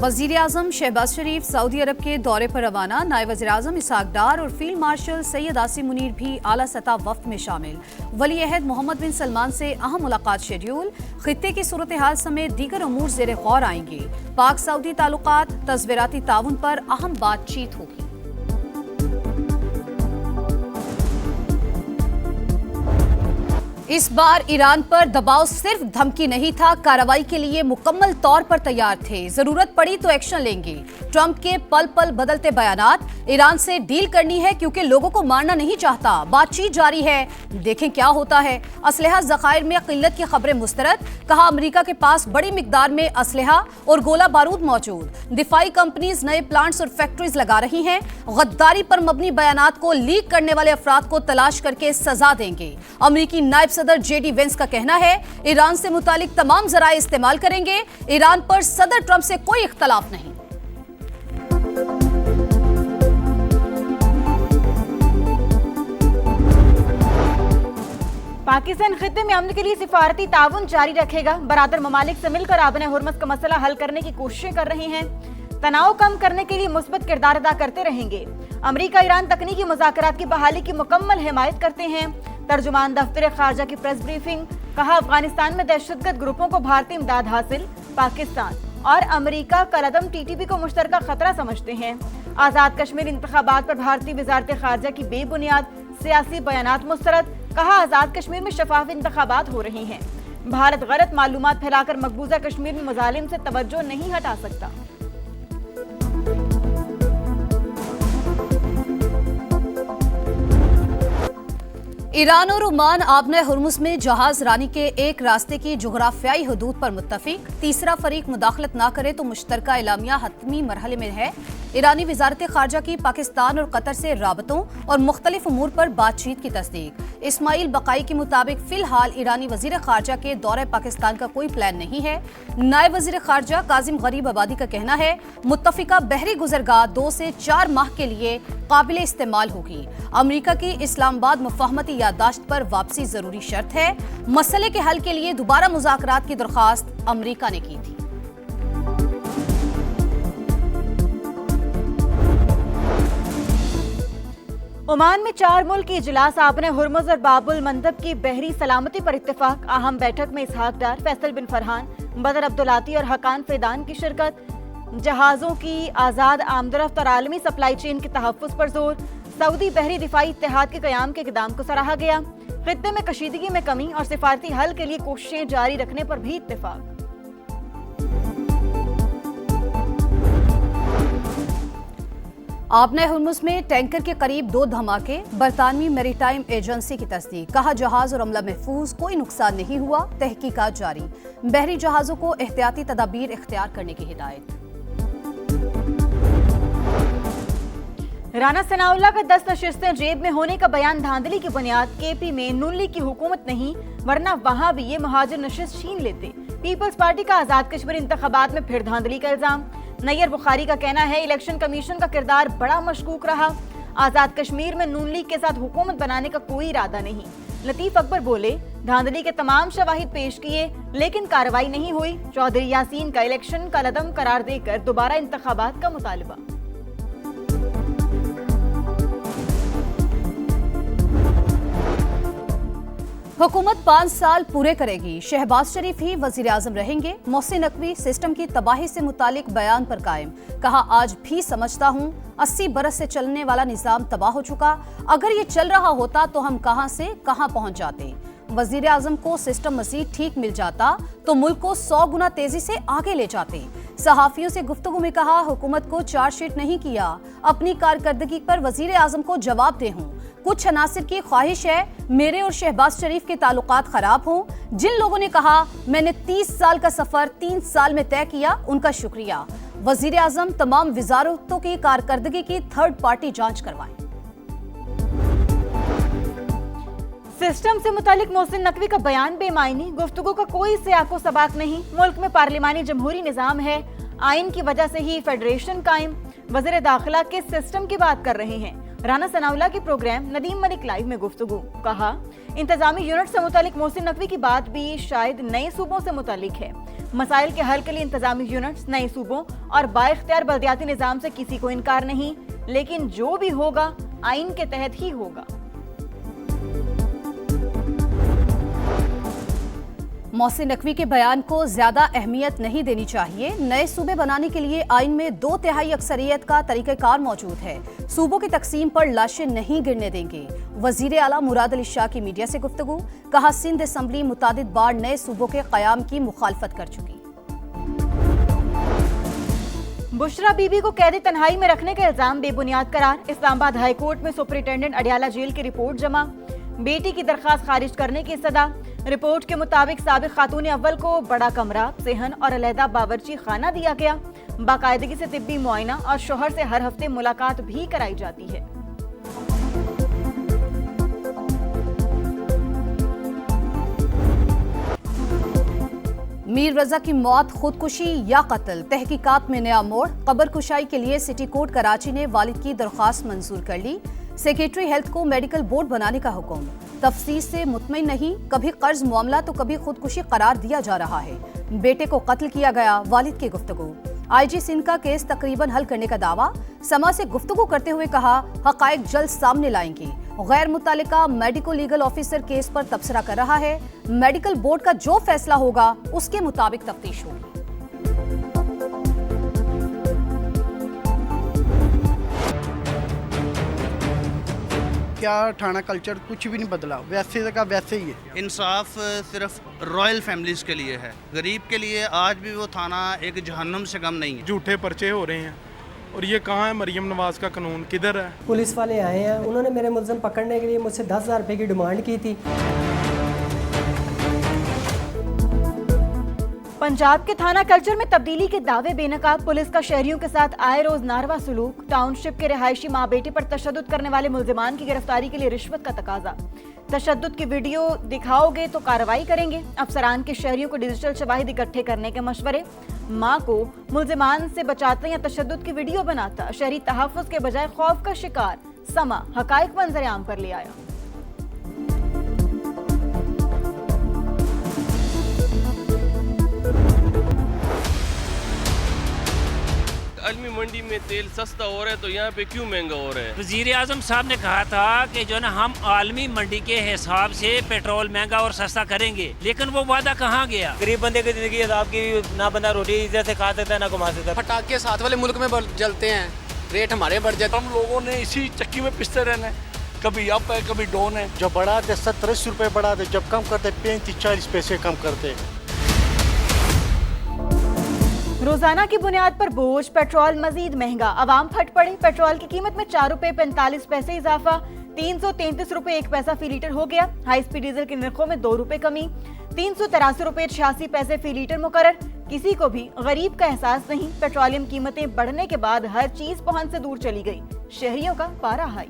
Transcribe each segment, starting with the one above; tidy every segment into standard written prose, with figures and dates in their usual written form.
वज़ीर-ए-आज़म शहबाज शरीफ सऊदी अरब के दौरे पर रवाना। नायब वज़ीर-ए-आज़म इसहाक डार और फील्ड मार्शल सैयद आसिम मुनीर भी आला सतह वफ्द में शामिल। वली अहद मोहम्मद बिन सलमान से अहम मुलाकात शेड्यूल। खित्ते की सूरत हाल समेत दीगर अमूर ज़ेरे गौर आएंगे। पाक सऊदी ताल्लुकात तज़वीराती ताउन पर अहम बातचीत होगी। इस बार ईरान पर दबाव सिर्फ धमकी नहीं था, कार्रवाई के लिए मुकम्मल तौर पर तैयार थे। जरूरत पड़ी तो एक्शन लेंगे। ट्रंप के पल पल बदलते बयानात। ईरान से डील करनी है क्योंकि लोगों को मारना नहीं चाहता। बातचीत जारी है, देखें क्या होता है। असलहा ज़खायर में किल्लत की खबरें मुस्तरद। कहा अमेरिका के पास बड़ी मिकदार में असलहा और गोला बारूद मौजूद। दिफाई कंपनीज नए प्लांट्स और फैक्ट्रीज लगा रही हैं। गद्दारी पर मबनी बयानात को लीक करने वाले अफराद को तलाश करके सजा देंगे। अमेरिकी नायब सदर जेडी वेंस का कहना है ईरान से मुतालिक तमाम जराए इस्तेमाल करेंगे। ईरान पर सदर ट्रंप से कोई इख्तलाफ नहीं। पाकिस्तान खित्ते में अमन के लिए सिफारती ताउन जारी रखेगा। बरादर ममालिक से मिलकर आबने हुर्मस का मसला हल करने की कोशिशें कर रहे हैं। तनाव कम करने के लिए मुस्बत किरदार अदा करते रहेंगे। अमेरिका ईरान तकनीकी मुज़ाकरात की बहाली की मुकम्मल हिमायत करते हैं। तर्जुमान दफ्तर खारजा की प्रेस ब्रीफिंग। कहा अफगानिस्तान में दहशतगर्द ग्रुपों को भारतीय इमदाद हासिल। पाकिस्तान और अमेरिका कलअदम टीटीपी को मुश्तरका खतरा समझते हैं। आज़ाद कश्मीर इंतखाबात पर भारतीय वजारत खारजा की बेबुनियाद सियासी बयानात मुस्तरद। कहा आज़ाद कश्मीर में शफाफ इंतखाबात हो रहे हैं। भारत गलत मालूमात फैलाकर मकबूजा कश्मीर में मुजालिम से तवज्जो नहीं हटा सकता। ईरान और ओमान आबने हुर्मुस में जहाज रानी के एक रास्ते की जुगराफियाई हदूद पर मुत्तफिक। तीसरा फरीक मुदाखलत ना करे तो मुश्तरका एलामिया हतमी मरहले में है। ईरानी वजारत खारजा की पाकिस्तान और कतर से राबतों और मुख्तलिफ उमूर पर बातचीत की तस्दीक। इस्माइल बकाई के मुताबिक फिलहाल ईरानी वजीर खारजा के दौरे पाकिस्तान का कोई प्लान नहीं है। नायब वजीर खारजा काजिम गरीब आबादी का कहना है मुत्तफिका बहरी गुजरगाह 2 से 4 माह के लिए काबिल इस्तेमाल होगी। अमेरिका की इस्लामाबाद मुफाहमती याददाश्त पर वापसी जरूरी शर्त है। मसले के हल के लिए दोबारा मुज़ाकरात की दरख्वास्त अमेरिका ने की थी। ओमान में 4 मुल्क की इजलास आपने हुर्मुज़ और बाबुल मंदब की बहरी सलामती पर इत्तेफाक। अहम बैठक में इसहाक डार, फैसल बिन फरहान, बदर अब्दुलाती और हकान फैदान की शिरकत। जहाजों की आज़ाद आमदरफ्त और आलमी सप्लाई चेन के तहफ़्फ़ुज़ पर जोर। सऊदी बहरी दिफाई इत्तेहाद के क़याम के इक़दाम को सराहा गया। खित्ते में कशीदगी में कमी और सिफारती हल के लिए कोशिशें जारी रखने पर भी इत्तेफाक। आबने हुर्मुस में टैंकर के करीब 2 धमाके। बरतानवी मैरीटाइम एजेंसी की तस्दीक। कहा जहाज और अमला महफूज, कोई नुकसान नहीं हुआ। तहकीकात जारी। बहरी जहाजों को एहतियाती तदाबीर इख्तियार करने की हिदायत। राना सनाउल्लाह का 10 नशिस्तें जेब में होने का बयान धांधली की बुनियाद। केपी में नून लीग की हुकूमत नहीं, वरना वहां भी ये महाजिर नशिस्त छीन लेते। पीपल्स पार्टी का आज़ाद कश्मीर इंतखाबात में फिर धांधली का इल्जाम। नैयर बुखारी का कहना है इलेक्शन कमीशन का किरदार बड़ा मशकूक रहा। आज़ाद कश्मीर में नून लीग के साथ हुकूमत बनाने का कोई इरादा नहीं। लतीफ अकबर बोले धांधली के तमाम शवाहिद पेश किए लेकिन कार्रवाई नहीं हुई। चौधरी यासीन का इलेक्शन कलअदम करार देकर दोबारा इंतखाबात का मुतालबा। हुकूमत 5 साल पूरे करेगी। शहबाज शरीफ ही वजीर आजम रहेंगे। मोहसिन नकवी सिस्टम की तबाही से मुतालिक बयान पर कायम। कहा आज भी समझता हूँ 80 बरस से चलने वाला निज़ाम तबाह हो चुका। अगर ये चल रहा होता तो हम कहां से कहां पहुंच जाते। वजीर आजम को सिस्टम मजीद ठीक मिल जाता तो मुल्क को 100 गुना तेजी से आगे ले जाते। सहाफियों से गुफ्तगू में कहा हुकूमत को चार्जशीट नहीं किया, अपनी कारकर्दगी पर वजीर आजम को जवाब दे हूँ। कुछ अनासिर की ख्वाहिश है मेरे और शहबाज शरीफ के ताल्लुकात खराब हों। जिन लोगों ने कहा मैंने 30 साल का सफर 3 साल में तय किया, उनका शुक्रिया। वजीर आजम तमाम विजारतों की कारकर्दगी की थर्ड पार्टी जांच करवाएं। सिस्टम से मुतालिक मोहसिन नकवी का बयान बेमायनी। गुफ्तगू का कोई सियाको सबाक नहीं। मुल्क में पार्लिमानी जमहूरी निज़ाम है। आइन की वजह से ही फेडरेशन कायम। वज़ीर दाखिला के सिस्टम की बात कर रहे हैं। राना सनाउल्लाह के प्रोग्राम नदीम मलिक लाइव में गुफ्तगू। कहा इंतजामी यूनिट से मुतालिक मोहसिन नकवी की बात भी शायद नए सूबों से मुतालिक है। मसाइल के हल के लिए इंतजामी यूनिट्स, नए सूबों और बाइख्तियार बल्दियाती निज़ाम से किसी को इनकार नहीं, लेकिन जो भी होगा आइन के तहत ही होगा। मोहसिन नकवी के बयान को ज्यादा अहमियत नहीं देनी चाहिए। नए सूबे बनाने के लिए आइन में 2/3 अक्सरियत का तरीक़ाकार मौजूद है। सूबों की तकसीम पर लाशें नहीं गिरने देंगे। वजीर आला मुराद अली शाह की मीडिया से गुफ्तगू, कहा सिंध असम्बली मुतादिद बार नए सूबों के क़याम की मुखालफत कर चुकी। बुशरा बीबी को कैदी तन्हाई में रखने का इल्जाम बेबुनियाद करार। इस्लामाबाद हाई कोर्ट में सुपरिटेंडेंट अडियाला जेल की रिपोर्ट जमा। बेटी की दरख्वास्त खारिज करने की सदा। रिपोर्ट के मुताबिक साबिक खातून अव्वल को बड़ा कमरा, सेहन और अलहदा बावर्ची खाना दिया गया। बाकायदगी से तिब्बी मुआयना और शोहर से हर हफ्ते मुलाकात भी कराई जाती है। मीर रजा की मौत खुदकुशी या कत्ल, तहकीकात में नया मोड़। कब्र कुशाई के लिए सिटी कोर्ट कराची ने वालिद की दरख्वास्त मंजूर कर ली। सेक्रेटरी हेल्थ को मेडिकल बोर्ड बनाने का हुक्म। तफसील से मुतमईन नहीं, कभी कर्ज मामला तो कभी खुदकुशी करार दिया जा रहा है। बेटे को कत्ल किया गया, वालिद की गुफ्तगू। आईजी सिंध का केस तकरीबन हल करने का दावा। समा से गुफ्तगू करते हुए कहा, हकायक जल्द सामने लाएंगे। गैर मुतालिका मेडिको लीगल ऑफिसर केस पर तबसरा कर रहा है। मेडिकल बोर्ड का जो फैसला होगा उसके मुताबिक तफ्तीश होगी। क्या ठाणा कल्चर कुछ भी नहीं बदला, वैसे का वैसे ही है। इंसाफ सिर्फ रॉयल फैमिलीज के लिए है, गरीब के लिए आज भी वो थाना एक जहन्नुम से कम नहीं है। झूठे पर्चे हो रहे हैं और ये कहाँ है मरियम नवाज का कानून, किधर है? पुलिस वाले आए हैं, उन्होंने मेरे मुलज़िम पकड़ने के लिए मुझसे 10,000 रुपये की डिमांड की थी। पंजाब के थाना कल्चर में तब्दीली के दावे बेनकाब। पुलिस का शहरियों के साथ आए रोज नारवा सुलूक। टाउनशिप के रिहायशी माँ बेटी पर तशद्दुद करने वाले मुल्जिमान की गिरफ्तारी के लिए रिश्वत का तकाजा। तशद्दुद की वीडियो दिखाओगे तो कार्रवाई करेंगे। अफसरान के शहरियों को डिजिटल शवाहिद इकट्ठे करने के मशवरे। माँ को मुल्जिमान से बचाता या तशद्दुद की वीडियो बनाता, शहरी तहफ़्फ़ुज़ के बजाय खौफ का शिकार। समा हकायक मंजर आम पर ले आया। आलमी मंडी में तेल सस्ता हो रहा है तो यहाँ पे क्यों महंगा हो रहा है? वजीर आजम साहब ने कहा था कि जो ना हम आलमी मंडी के हिसाब से पेट्रोल महंगा और सस्ता करेंगे, लेकिन वो वादा कहाँ गया? गरीब बंदे की जिंदगी अदाब की, ना बंदा रोटी इधर से खा सकता है ना कमा सकता है। पटाखे साथ वाले मुल्क में जलते हैं, रेट हमारे बढ़ जाते। हम लोगों ने इसी चक्की में पिसते रहना है, कभी अप है कभी डाउन है। जब बढ़ाते 70-80 रुपए बढ़ाते, जब कम करते 35-40 पैसे कम करते। रोजाना की बुनियाद पर बोझ, पेट्रोल मजीद महंगा, आवाम फट पड़े। पेट्रोल की कीमत में 4 रुपए 45 पैसे इजाफा, 333 रुपए 1 पैसा फी लीटर हो गया। हाई स्पीड डीजल के निर्खों में 2 रुपए कमी, 383 रुपए 86 पैसे फी लीटर मुकर्रर। किसी को भी गरीब का एहसास नहीं। पेट्रोलियम कीमतें बढ़ने के बाद हर चीज पहुंच से दूर चली गई। शहरियों का पारा हाई।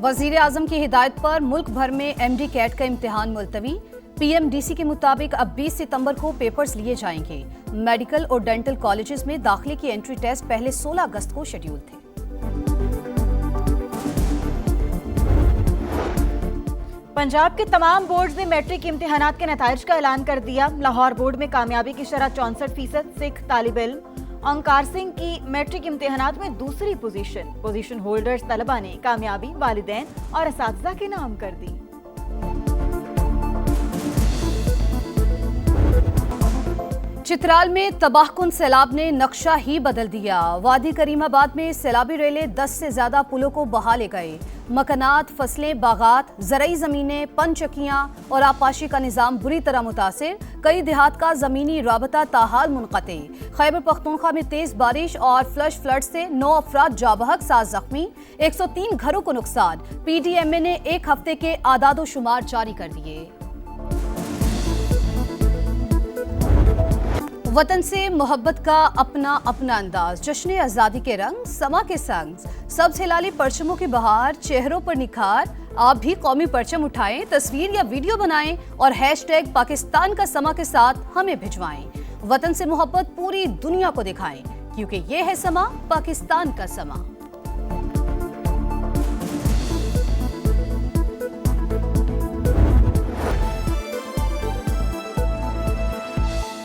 वजीर आजम की हिदायत पर मुल्क भर में MD कैट का इम्तिहान मुलतवी। PMDC के मुताबिक अब 20 सितंबर को पेपर्स लिए जाएंगे। मेडिकल और डेंटल कॉलेजेस में दाखिले की एंट्री टेस्ट पहले 16 अगस्त को शेड्यूल थे। पंजाब के तमाम बोर्ड्स ने मैट्रिक इम्तिहानात के नताइज का ऐलान कर दिया। लाहौर बोर्ड में कामयाबी की शरह 64%। सिख तालिब इल्म ओंकार सिंह की मैट्रिक इम्तिहानात में दूसरी पोजीशन होल्डर्स तलबा ने कामयाबी वालिदैन और असातिज़ा के नाम कर दी। चित्राल में तबाहकुन सैलाब ने नक्शा ही बदल दिया। वादी करीमाबाद में सैलाबी रेलें 10 से ज्यादा पुलों को बहा ले गए। मकानात, फसलें, बागात, ज़रई ज़मीनें, पनचक्कियाँ और आपाशी का निज़ाम बुरी तरह मुतासिर। कई देहात का ज़मीनी राबता ताहाल मुनक़ते। खैबर पख्तूनख्वा में तेज़ बारिश और फ्लश फ्लड से 9 अफराद जाबहक, 7 जख्मी, 103 घरों को नुकसान। PDMA ने 1 हफ्ते के आदादो शुमार जारी कर दिए। वतन से मोहब्बत का अपना अपना अंदाज, जश्न आज़ादी के रंग, समा के संग, सब्ज़ हिलाली परचमों की बहार, चेहरों पर निखार। आप भी कौमी परचम उठाएं, तस्वीर या वीडियो बनाएं और हैशटैग पाकिस्तान का समा के साथ हमें भिजवाएं। वतन से मोहब्बत पूरी दुनिया को दिखाएं। क्योंकि ये है समा पाकिस्तान का समा।